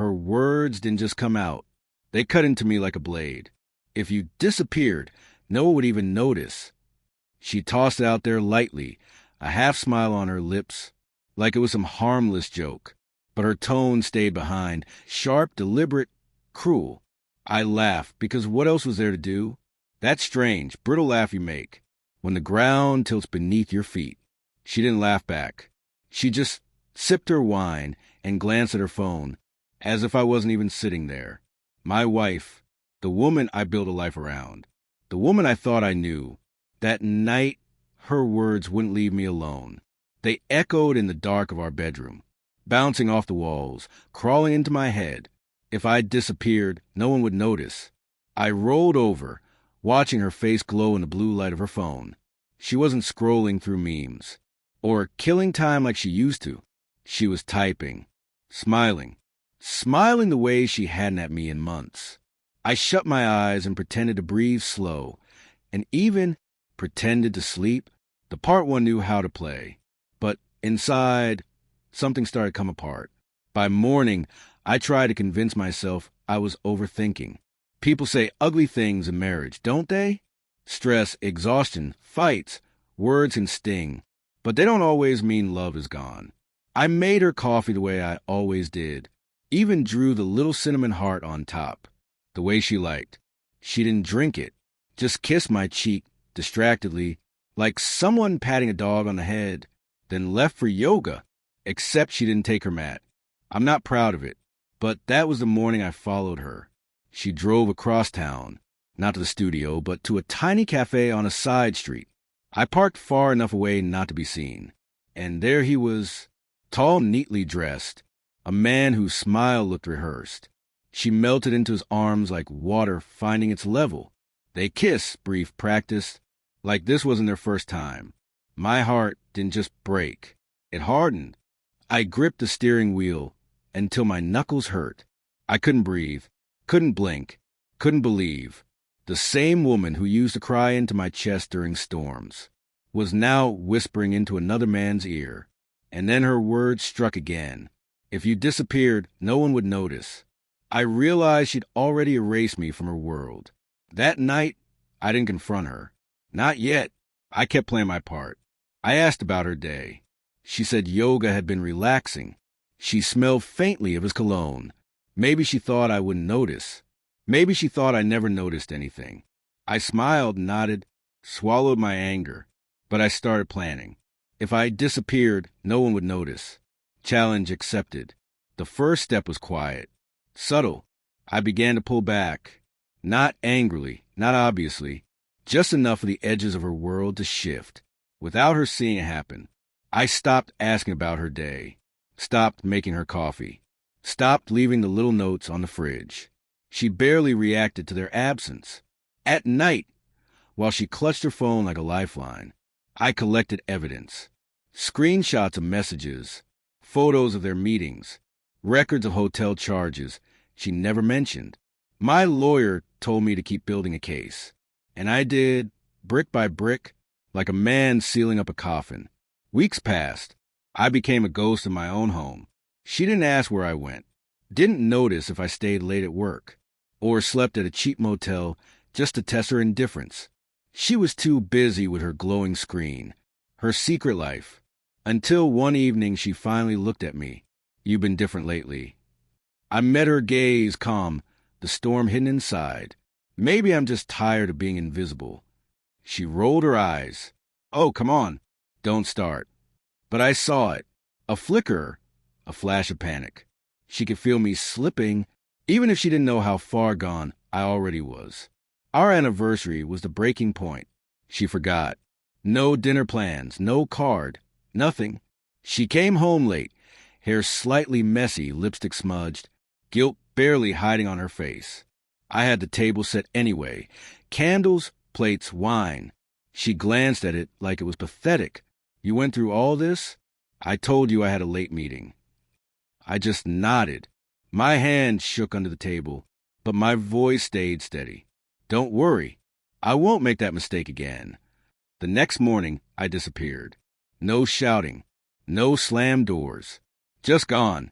Her words didn't just come out. They cut into me like a blade. If you disappeared, no one would even notice. She tossed it out there lightly, a half smile on her lips, like it was some harmless joke. But her tone stayed behind, sharp, deliberate, cruel. I laughed, because what else was there to do? That strange, brittle laugh you make, when the ground tilts beneath your feet. She didn't laugh back. She just sipped her wine and glanced at her phone, as if I wasn't even sitting there. My wife, the woman I built a life around, the woman I thought I knew. That night, her words wouldn't leave me alone. They echoed in the dark of our bedroom, bouncing off the walls, crawling into my head. If I disappeared, no one would notice. I rolled over, watching her face glow in the blue light of her phone. She wasn't scrolling through memes or killing time like she used to. She was typing, smiling the way she hadn't at me in months. I shut my eyes and pretended to breathe slow, and even pretended to sleep, the part one knew how to play. But inside, something started to come apart. By morning, I tried to convince myself I was overthinking. People say ugly things in marriage, don't they? Stress, exhaustion, fights, words can sting, but they don't always mean love is gone. I made her coffee the way I always did, even drew the little cinnamon heart on top, the way she liked. She didn't drink it, just kissed my cheek distractedly, like someone patting a dog on the head, then left for yoga, except she didn't take her mat. I'm not proud of it, but that was the morning I followed her. She drove across town, not to the studio, but to a tiny cafe on a side street. I parked far enough away not to be seen, and there he was, tall, neatly dressed, a man whose smile looked rehearsed. She melted into his arms like water finding its level. They kissed, brief practice, like this wasn't their first time. My heart didn't just break, it hardened. I gripped the steering wheel until my knuckles hurt. I couldn't breathe, couldn't blink, couldn't believe. The same woman who used to cry into my chest during storms was now whispering into another man's ear. And then her words struck again. If you disappeared, no one would notice. I realized she'd already erased me from her world. That night, I didn't confront her. Not yet. I kept playing my part. I asked about her day. She said yoga had been relaxing. She smelled faintly of his cologne. Maybe she thought I wouldn't notice. Maybe she thought I never noticed anything. I smiled, nodded, swallowed my anger. But I started planning. If I disappeared, no one would notice. Challenge accepted. The first step was quiet. Subtle. I began to pull back. Not angrily, not obviously. Just enough for the edges of her world to shift, without her seeing it happen. I stopped asking about her day. Stopped making her coffee. Stopped leaving the little notes on the fridge. She barely reacted to their absence. At night, while she clutched her phone like a lifeline, I collected evidence. Screenshots of messages, photos of their meetings, records of hotel charges she never mentioned. My lawyer told me to keep building a case, and I did, brick by brick, like a man sealing up a coffin. Weeks passed. I became a ghost in my own home. She didn't ask where I went, didn't notice if I stayed late at work, or slept at a cheap motel just to test her indifference. She was too busy with her glowing screen, her secret life, until one evening she finally looked at me. You've been different lately. I met her gaze calm, the storm hidden inside. Maybe I'm just tired of being invisible. She rolled her eyes. Oh, come on. Don't start. But I saw it. A flicker, a flash of panic. She could feel me slipping, even if she didn't know how far gone I already was. Our anniversary was the breaking point. She forgot. No dinner plans, no card, nothing. She came home late, hair slightly messy, lipstick smudged, guilt barely hiding on her face. I had the table set anyway. Candles, plates, wine. She glanced at it like it was pathetic. You went through all this? I told you I had a late meeting. I just nodded. My hand shook under the table, but my voice stayed steady. Don't worry. I won't make that mistake again. The next morning, I disappeared. No shouting. No slammed doors. Just gone.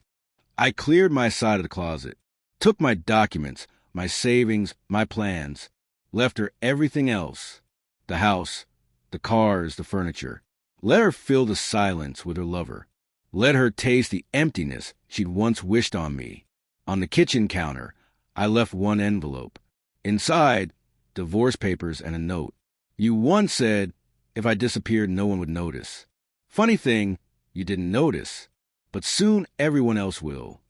I cleared my side of the closet, took my documents, my savings, my plans, left her everything else, the house, the cars, the furniture. Let her fill the silence with her lover. Let her taste the emptiness she'd once wished on me. On the kitchen counter, I left one envelope. Inside, divorce papers and a note. You once said, if I disappeared, no one would notice. Funny thing, you didn't notice, but soon everyone else will.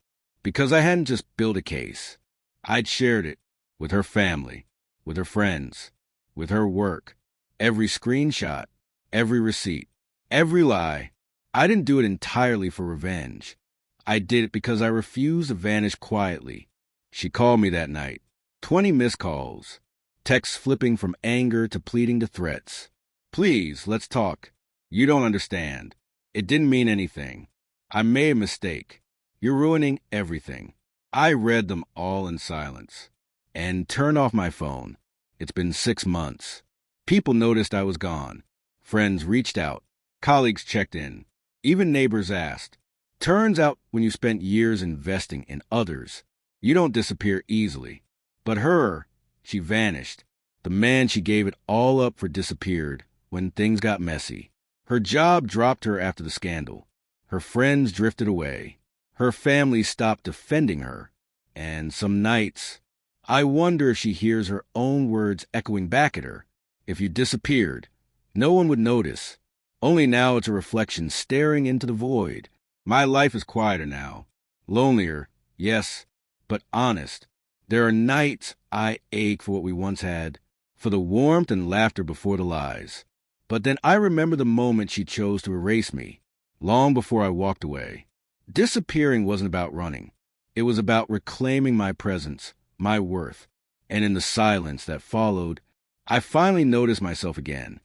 Because I hadn't just built a case. I'd shared it with her family, with her friends, with her work, every screenshot, every receipt, every lie. I didn't do it entirely for revenge. I did it because I refused to vanish quietly. She called me that night. 20 missed calls. Texts flipping from anger to pleading to threats. Please, let's talk. You don't understand. It didn't mean anything. I made a mistake. You're ruining everything. I read them all in silence and turned off my phone. It's been 6 months. People noticed I was gone. Friends reached out. Colleagues checked in. Even neighbors asked. Turns out when you spent years investing in others, you don't disappear easily. But her, she vanished. The man she gave it all up for disappeared when things got messy. Her job dropped her after the scandal. Her friends drifted away. Her family stopped defending her. And some nights, I wonder if she hears her own words echoing back at her. If you disappeared, no one would notice. Only now it's a reflection staring into the void. My life is quieter now. Lonelier, yes, but honest. There are nights I ache for what we once had, for the warmth and laughter before the lies. But then I remember the moment she chose to erase me, long before I walked away. Disappearing wasn't about running. It was about reclaiming my presence, my worth. And in the silence that followed, I finally noticed myself again.